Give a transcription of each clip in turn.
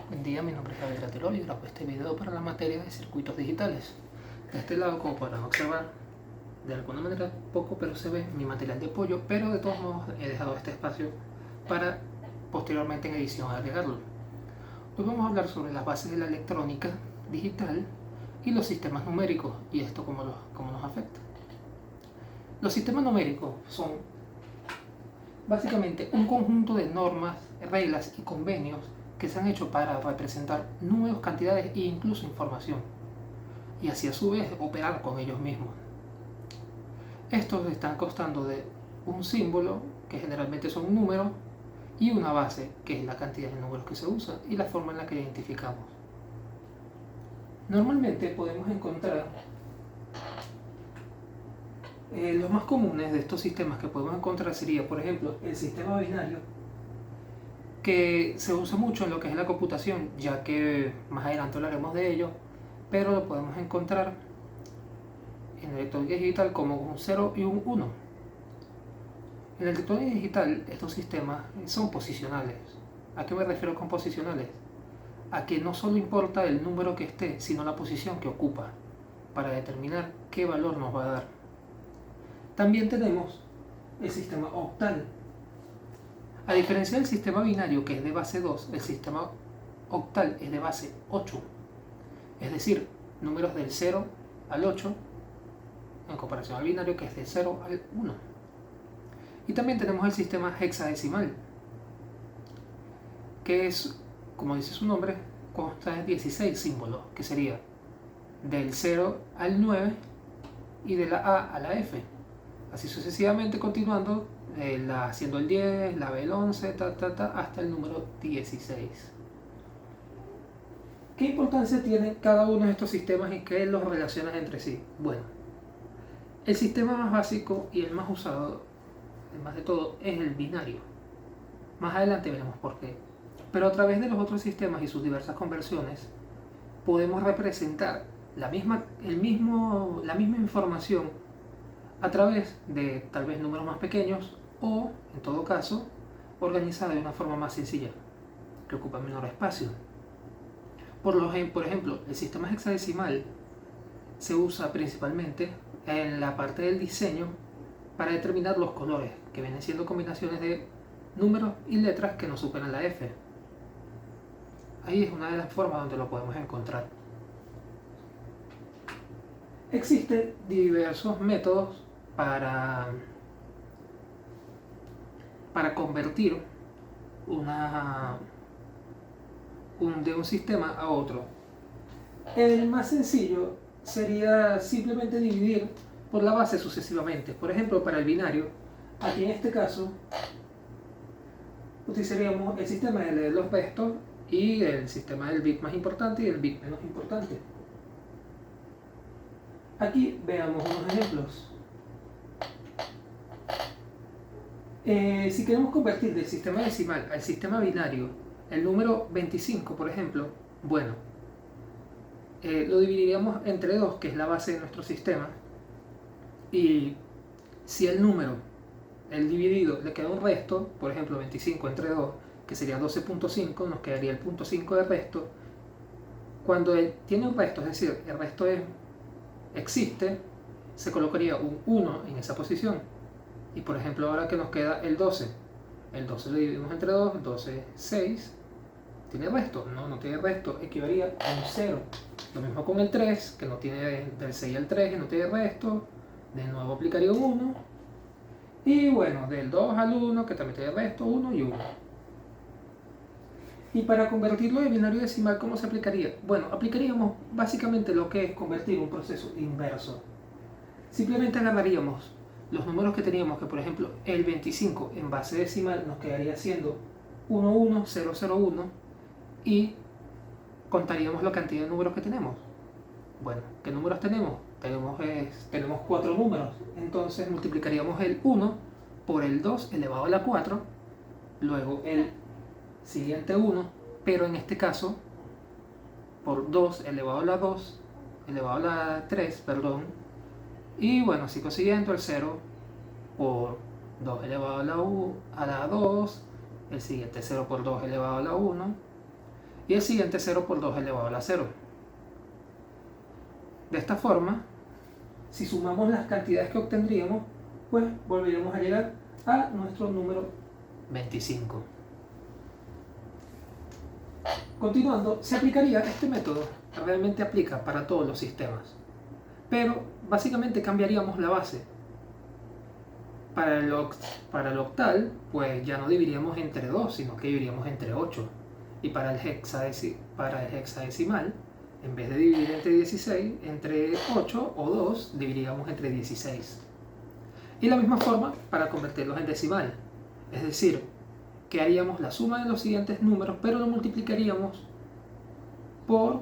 Buen día, mi nombre es Javier Aterol y grabo este video para la materia de circuitos digitales. De este lado, como podrán observar, de alguna manera poco pero se ve mi material de apoyo, pero de todos modos he dejado este espacio para posteriormente en edición agregarlo. Hoy vamos a hablar sobre las bases de la electrónica digital y los sistemas numéricos y esto cómo nos afecta. Los sistemas numéricos son básicamente un conjunto de normas, reglas y convenios que se han hecho para representar números, cantidades e incluso información, y así a su vez operar con ellos mismos. Estos están constando de un símbolo, que generalmente son números, y una base, que es la cantidad de números que se usa y la forma en la que identificamos. Normalmente podemos encontrar los más comunes de estos sistemas que podemos encontrar sería, por ejemplo, el sistema binario, que se usa mucho en lo que es la computación, ya que más adelante hablaremos de ello, pero lo podemos encontrar en electrónica digital como un 0 y un 1. En electrónica digital estos sistemas son posicionales. ¿A qué me refiero con posicionales? A que no solo importa el número que esté, sino la posición que ocupa, para determinar qué valor nos va a dar. También tenemos el sistema octal. A diferencia del sistema binario, que es de base 2, el sistema octal es de base 8. Es decir, números del 0 al 8, en comparación al binario, que es del 0 al 1. Y también tenemos el sistema hexadecimal, que es, como dice su nombre, consta de 16 símbolos, que sería del 0 al 9 y de la A a la F. Así sucesivamente, continuando, haciendo el 10, la B el 11, hasta el número 16. ¿Qué importancia tiene cada uno de estos sistemas y qué los relaciona entre sí? Bueno, el sistema más básico y el más usado, el más de todo, es el binario. Más adelante veremos por qué. Pero a través de los otros sistemas y sus diversas conversiones, podemos representar la misma información a través de tal vez números más pequeños o, en todo caso, organizada de una forma más sencilla, que ocupa menor espacio. Por ejemplo, el sistema hexadecimal se usa principalmente en la parte del diseño para determinar los colores, que vienen siendo combinaciones de números y letras que no superan la F. Ahí es una de las formas donde lo podemos encontrar. Existen diversos métodos para convertir de un sistema a otro. El más sencillo sería simplemente dividir por la base sucesivamente. Por ejemplo, para el binario, aquí en este caso utilizaríamos el sistema de los restos y el sistema del bit más importante y el bit menos importante. Aquí veamos unos ejemplos. Si queremos convertir del sistema decimal al sistema binario el número 25, por ejemplo, bueno, lo dividiríamos entre 2, que es la base de nuestro sistema, y si el dividido, le queda un resto, por ejemplo 25 entre 2, que sería 12.5, nos quedaría el punto 5 de resto. Cuando tiene un resto, es decir, el resto existe, se colocaría un 1 en esa posición. Y por ejemplo, ahora que nos queda el 12 lo dividimos entre 2, 12, 6, ¿tiene resto? No tiene resto, equivaldría a un 0. Lo mismo con el 3, que no tiene, del 6 al 3, que no tiene resto, de nuevo aplicaría un 1. Y bueno, del 2 al 1, que también tiene resto, 1 y 1. Y para convertirlo de binario decimal, ¿cómo se aplicaría? Bueno, aplicaríamos básicamente lo que es convertir un proceso inverso. Simplemente agarraríamos los números que teníamos, que por ejemplo el 25 en base decimal nos quedaría siendo 11001 y contaríamos la cantidad de números que tenemos. Bueno, ¿qué números tenemos? Tenemos 4 números, entonces multiplicaríamos el 1 por el 2 elevado a la 4, luego el siguiente 1, pero en este caso por 2 elevado a la 2, elevado a la 3, perdón, y bueno, sigo siguiendo el 0 por 2 elevado a la 2, el siguiente 0 por 2 elevado a la 1, y el siguiente 0 por 2 elevado a la 0. De esta forma, si sumamos las cantidades que obtendríamos, pues volveríamos a llegar a nuestro número 25. Continuando, se aplicaría este método, realmente aplica para todos los sistemas, pero básicamente cambiaríamos la base. Para el octal, pues ya no dividiríamos entre 2, sino que dividiríamos entre 8. Y para el hexadecimal, en vez de dividir entre 16, entre 8 o 2, dividiríamos entre 16. Y la misma forma para convertirlos en decimal. Es decir, que haríamos la suma de los siguientes números, pero lo multiplicaríamos por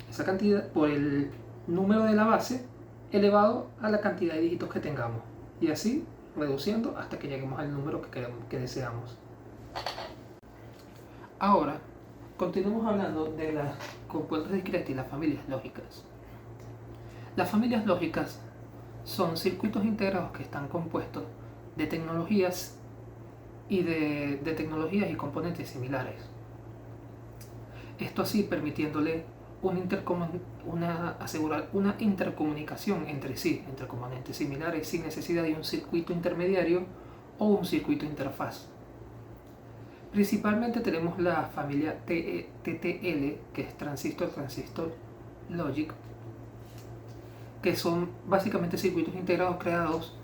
esa cantidad, por el número de la base elevado a la cantidad de dígitos que tengamos. Y así reduciendo hasta que lleguemos al número que deseamos. Ahora, continuamos hablando de las compuertas discretas y las familias lógicas. Las familias lógicas son circuitos integrados que están compuestos de tecnologías y de tecnologías y componentes similares. Esto así permitiéndole asegurar una intercomunicación entre sí, entre componentes similares, sin necesidad de un circuito intermediario o un circuito interfaz. Principalmente tenemos la familia TTL, que es transistor logic, que son básicamente circuitos integrados creados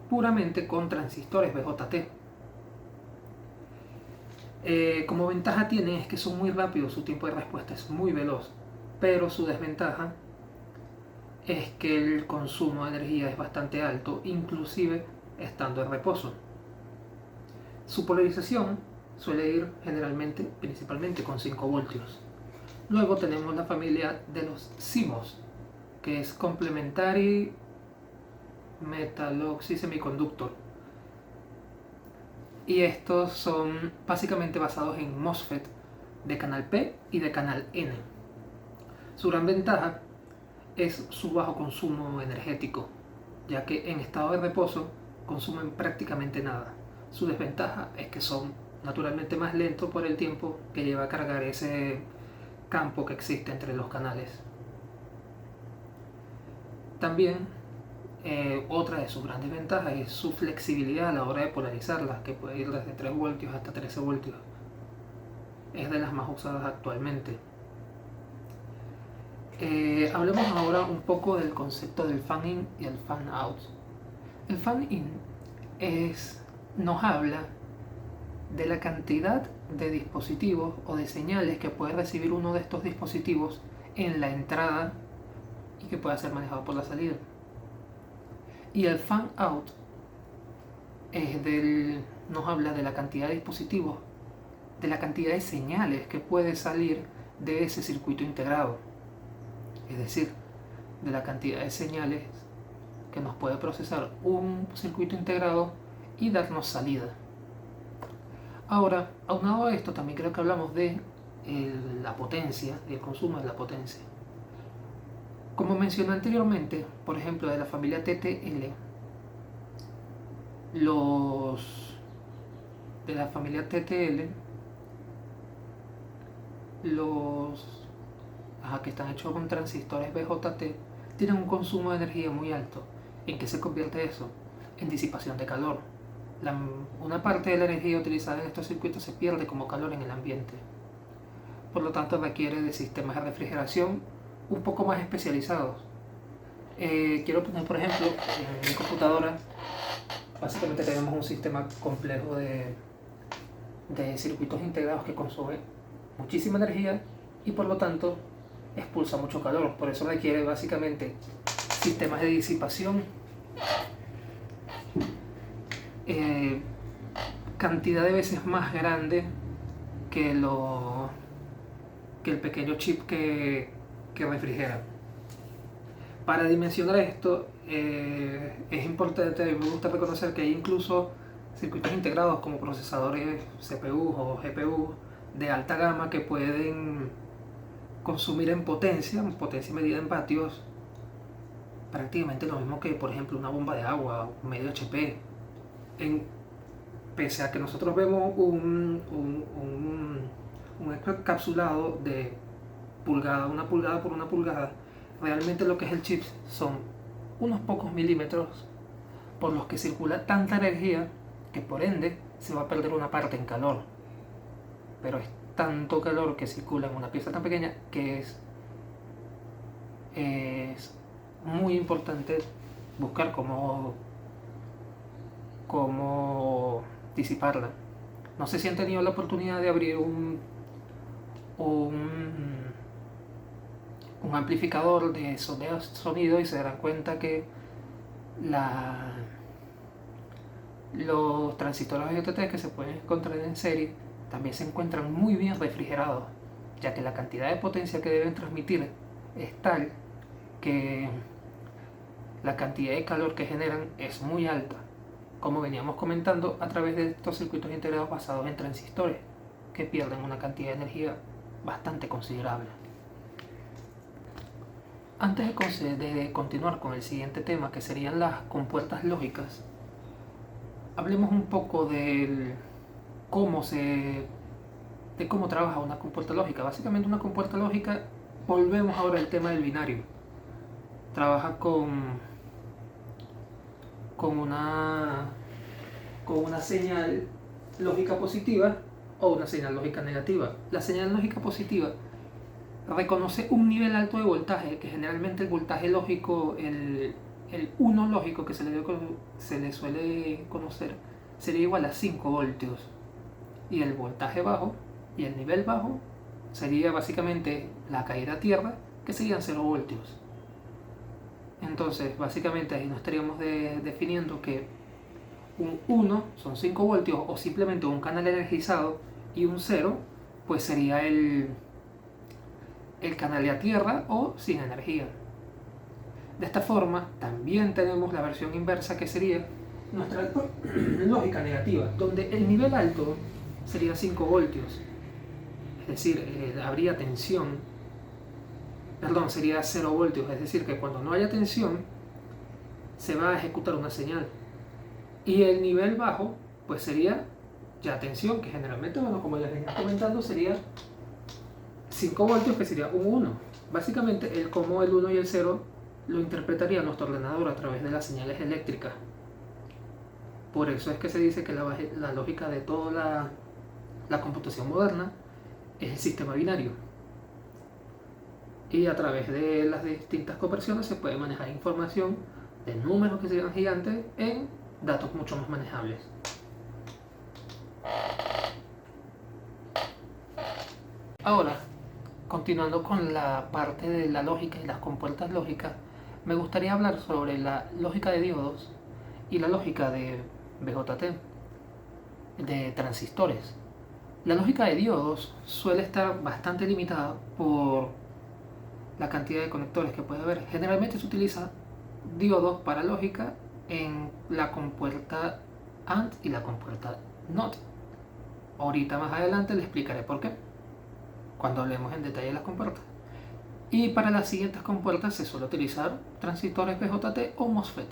puramente con transistores BJT. Como ventaja tienen es que son muy rápidos, su tiempo de respuesta es muy veloz, pero su desventaja es que el consumo de energía es bastante alto, inclusive estando en reposo. Su polarización suele ir principalmente con 5 voltios. Luego tenemos la familia de los CMOS, que es Complementary Metal Oxide Semiconductor. Y estos son básicamente basados en MOSFET de canal P y de canal N. Su gran ventaja es su bajo consumo energético, ya que en estado de reposo consumen prácticamente nada. Su desventaja es que son naturalmente más lentos por el tiempo que lleva a cargar ese campo que existe entre los canales. También otra de sus grandes ventajas es su flexibilidad a la hora de polarizarlas, que puede ir desde 3 voltios hasta 13 voltios. Es de las más usadas actualmente. Hablemos ahora un poco del concepto del fan-in y el fan-out. El fan-in nos habla de la cantidad de dispositivos o de señales que puede recibir uno de estos dispositivos en la entrada y que pueda ser manejado por la salida. Y el fan-out nos habla de la cantidad de dispositivos, de la cantidad de señales que puede salir de ese circuito integrado. Es decir, de la cantidad de señales que nos puede procesar un circuito integrado y darnos salida. Ahora, aunado a esto, también creo que hablamos de la potencia, el consumo de la potencia. Como mencioné anteriormente, por ejemplo, de la familia TTL, que están hechos con transistores BJT, tienen un consumo de energía muy alto. ¿En qué se convierte eso? En disipación de calor. Una parte de la energía utilizada en estos circuitos se pierde como calor en el ambiente. Por lo tanto, requiere de sistemas de refrigeración un poco más especializados. Quiero poner, por ejemplo, en mi computadora, básicamente tenemos un sistema complejo de circuitos integrados que consume muchísima energía y por lo tanto expulsa mucho calor. Por eso requiere básicamente sistemas de disipación, cantidad de veces más grande que el pequeño chip que refrigera. Para dimensionar esto, es importante, me gusta reconocer que hay incluso circuitos integrados como procesadores CPU o GPU de alta gama que pueden consumir en potencia medida en vatios, prácticamente lo mismo que, por ejemplo, una bomba de agua, medio HP. Pese a que nosotros vemos un encapsulado de pulgada, 1 pulgada por 1 pulgada, realmente lo que es el chip son unos pocos milímetros por los que circula tanta energía que por ende se va a perder una parte en calor. Pero es tanto calor que circula en una pieza tan pequeña que es muy importante buscar cómo disiparla. No sé si han tenido la oportunidad de abrir un amplificador de sonido y se darán cuenta que los transistores VJT que se pueden encontrar en serie también se encuentran muy bien refrigerados, ya que la cantidad de potencia que deben transmitir es tal que la cantidad de calor que generan es muy alta, como veníamos comentando, a través de estos circuitos integrados basados en transistores que pierden una cantidad de energía bastante considerable. Antes de continuar con el siguiente tema, que serían las compuertas lógicas, hablemos un poco de cómo trabaja una compuerta lógica. Básicamente una compuerta lógica, volvemos ahora al tema del binario. Trabaja con una señal lógica positiva o una señal lógica negativa. La señal lógica positiva reconoce un nivel alto de voltaje, que generalmente el voltaje lógico, el 1 lógico que se le suele conocer, sería igual a 5 voltios. Y el voltaje bajo y el nivel bajo sería básicamente la caída a tierra, que serían 0 voltios. Entonces, básicamente ahí nos estaríamos definiendo que un 1 son 5 voltios o simplemente un canal energizado, y un 0 pues sería el canal de a tierra o sin energía. De esta forma también tenemos la versión inversa, que sería nuestra lógica negativa, donde el nivel alto sería 5 voltios, es decir, habría tensión, sería 0 voltios, es decir, que cuando no haya tensión se va a ejecutar una señal. Y el nivel bajo pues sería ya tensión, que generalmente, como ya les venía comentando, sería 5 voltios, que sería un 1. Básicamente, como el 1 y el 0 lo interpretaría nuestro ordenador a través de las señales eléctricas. Por eso es que se dice que la lógica de toda la computación moderna es el sistema binario. Y a través de las distintas conversiones se puede manejar información de números que sean gigantes en datos mucho más manejables. Ahora, continuando con la parte de la lógica y las compuertas lógicas, me gustaría hablar sobre la lógica de diodos y la lógica de BJT, de transistores. La lógica de diodos suele estar bastante limitada por la cantidad de conectores que puede haber. Generalmente se utiliza diodos para lógica en la compuerta AND y la compuerta NOT. Ahorita más adelante les explicaré por qué, cuando hablemos en detalle de las compuertas. Y para las siguientes compuertas se suele utilizar transistores BJT o MOSFET,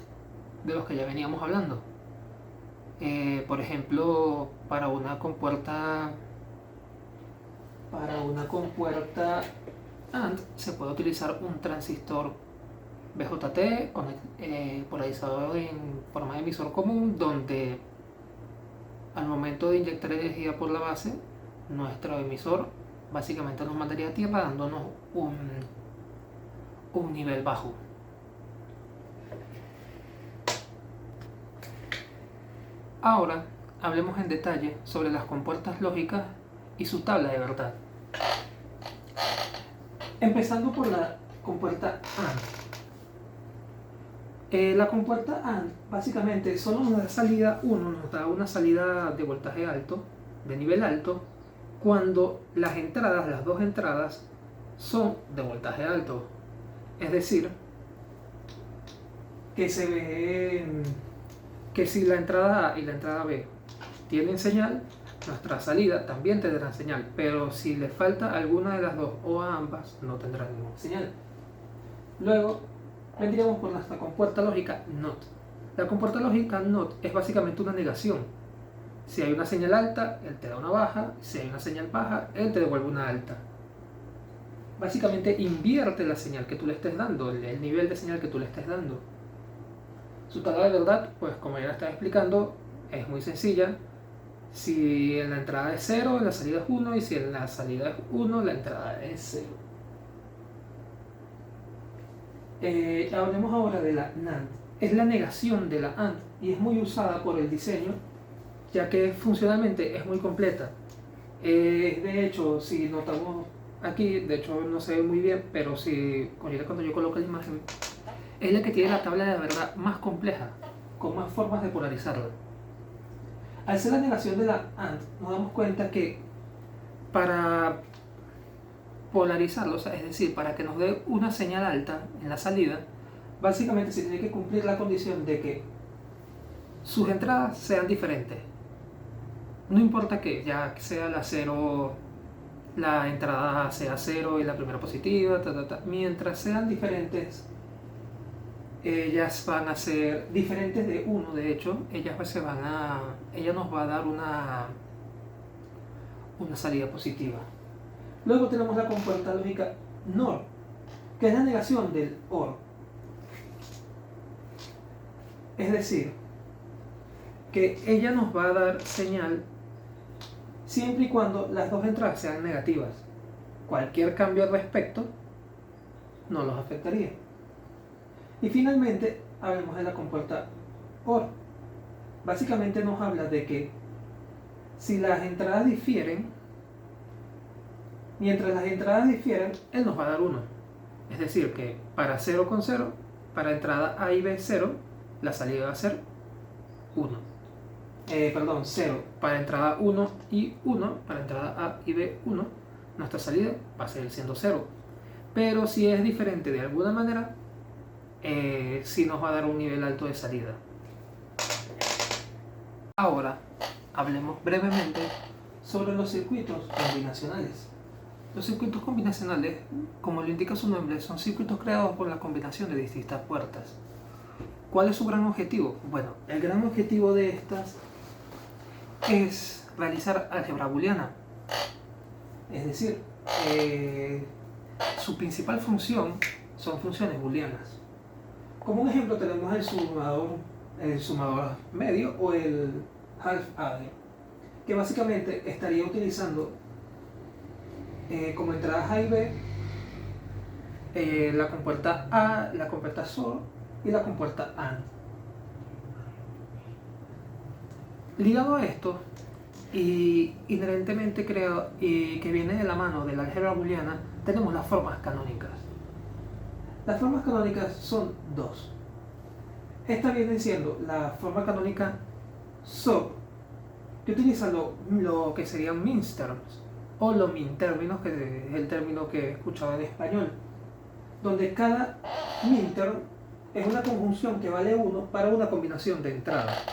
de los que ya veníamos hablando. Por ejemplo, para una compuerta AND se puede utilizar un transistor BJT polarizado en forma de emisor común, donde al momento de inyectar energía por la base, nuestro emisor básicamente nos mandaría a tierra, dándonos un nivel bajo. Ahora hablemos en detalle sobre las compuertas lógicas y su tabla de verdad. Empezando por la compuerta AND. La compuerta AND básicamente solo nos da salida 1, nos da una salida de voltaje alto, de nivel alto, cuando las dos entradas son de voltaje alto. Es decir, que se ve que si la entrada A y la entrada B tienen señal, nuestra salida también tendrá señal, pero si le falta alguna de las dos o a ambas, no tendrá ninguna señal. Luego vendríamos por nuestra compuerta lógica NOT. La compuerta lógica NOT es básicamente una negación. Si hay una señal alta, él te da una baja. Si hay una señal baja, él te devuelve una alta. Básicamente invierte la señal que tú le estés dando, el nivel de señal que tú le estés dando. Su tabla de verdad, pues como ya la estaba explicando, es muy sencilla. Si en la entrada es 0, en la salida es 1, y si en la salida es 1, la entrada es 0. Hablemos ahora de la NAND. Es la negación de la AND y es muy usada por el diseño, ya que funcionalmente es muy completa. De hecho, si notamos aquí, de hecho no se ve muy bien, pero si cuando yo coloco la imagen, es la que tiene la tabla de la verdad más compleja, con más formas de polarizarla. Al ser la negación de la AND, nos damos cuenta que para polarizarlo, o sea, es decir, para que nos dé una señal alta en la salida, básicamente se tiene que cumplir la condición de que sus entradas sean diferentes. No importa que ya sea la 0, la entrada sea 0 y la primera positiva, mientras sean diferentes, ellas van a ser diferentes de 1. De hecho, ella nos va a dar una salida positiva. Luego tenemos la compuerta lógica NOR, que es la negación del OR. Es decir, que ella nos va a dar señal siempre y cuando las dos entradas sean negativas. Cualquier cambio al respecto no los afectaría. Y finalmente, hablemos de la compuerta OR. Básicamente nos habla de que si las entradas difieren, mientras las entradas difieren, él nos va a dar 1. Es decir, que para 0 con 0, para entrada A y B 0, la salida va a ser 1. 0 para entrada 1 y 1, para entrada A y B 1, nuestra salida va a seguir siendo 0. Pero si es diferente de alguna manera, sí nos va a dar un nivel alto de salida. Ahora, hablemos brevemente sobre los circuitos combinacionales. Los circuitos combinacionales, como lo indica su nombre, son circuitos creados por la combinación de distintas puertas. ¿Cuál es su gran objetivo? Bueno, el gran objetivo de estas es realizar álgebra booleana. Es decir, su principal función son funciones booleanas. Como un ejemplo tenemos el sumador medio o el half-adder, que básicamente estaría utilizando como entradas A y B la compuerta A, la compuerta SOR y la compuerta AND. Ligado a esto, y inherentemente creado y que viene de la mano de la álgebra booleana, tenemos las formas canónicas. Las formas canónicas son dos. Esta viene siendo la forma canónica SOP, que utiliza lo que serían minterms, o los mintérminos, que es el término que he escuchado en español, donde cada minterm es una conjunción que vale 1 para una combinación de entradas.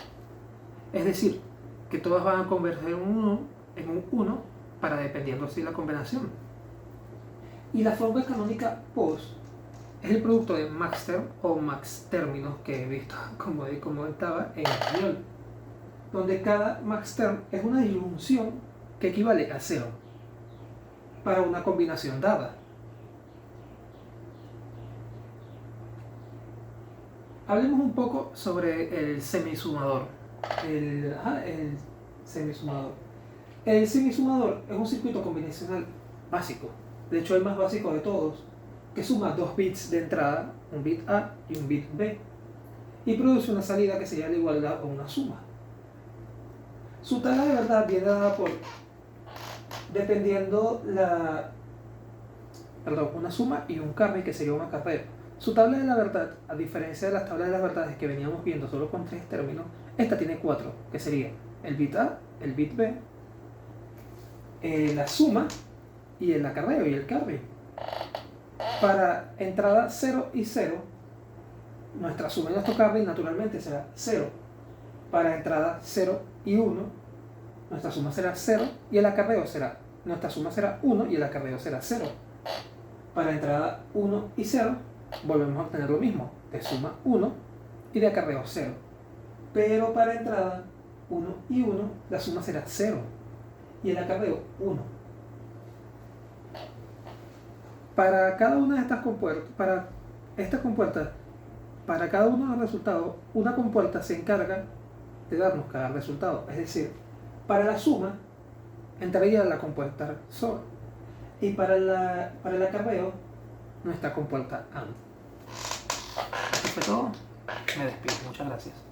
Es decir, que todas van a converger en un 1 para dependiendo así la combinación. Y la forma canónica POS es el producto de maxterm o maxtérminos que he visto, como comentaba, en español, donde cada maxterm es una disyunción que equivale a 0 para una combinación dada. Hablemos un poco sobre el semisumador. El semisumador. El semisumador es un circuito combinacional básico, de hecho el más básico de todos, que suma 2 bits de entrada, un bit A y un bit B, y produce una salida que sería la igualdad o una suma. Su tabla de verdad viene dada por, dependiendo una suma y un carry, que sería un acarreo. Su tabla de la verdad, a diferencia de las tablas de las verdades que veníamos viendo solo con 3 términos, esta tiene 4, que sería el bit A, el bit B, la suma y el acarreo y el carry. Para entrada 0 y 0, nuestra suma y nuestro carry naturalmente será 0. Para entrada 0 y 1, nuestra suma será 0 y el acarreo nuestra suma será 1 y el acarreo será 0. Para entrada 1 y 0, volvemos a obtener lo mismo, de suma 1 y de acarreo 0. Pero para entrada 1 y 1, la suma será 0. Y el acarreo 1. Para cada una de estas compuertas, para cada uno de los resultados, una compuerta se encarga de darnos cada resultado. Es decir, para la suma, entraría la compuerta SOR. Y para el acarreo, nuestra compuerta AND. Esto fue todo. Me despido. Muchas gracias.